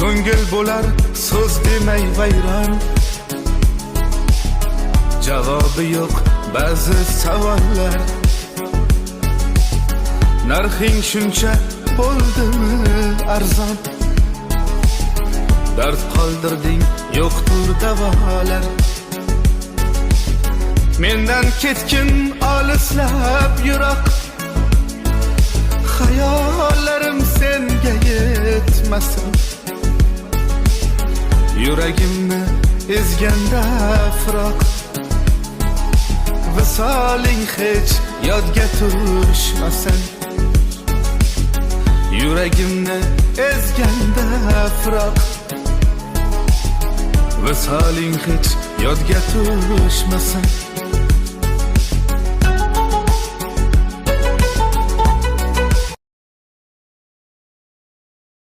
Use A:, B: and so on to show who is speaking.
A: ko'ngil bo'lar so'z demay vayron. Javobi yo'q ba'zi savollar. Narxing shuncha bo'ldimi arzon? Dard qoldirding, yo'qdir davolar. Mendan ketgin olislab yiroq, hayollarim senga yetmasin. Yuragimni ezganda firoq, visoling hech yodga tushmasin. Yuragimni ezganda firoq, visoling hech yodga tushmasin.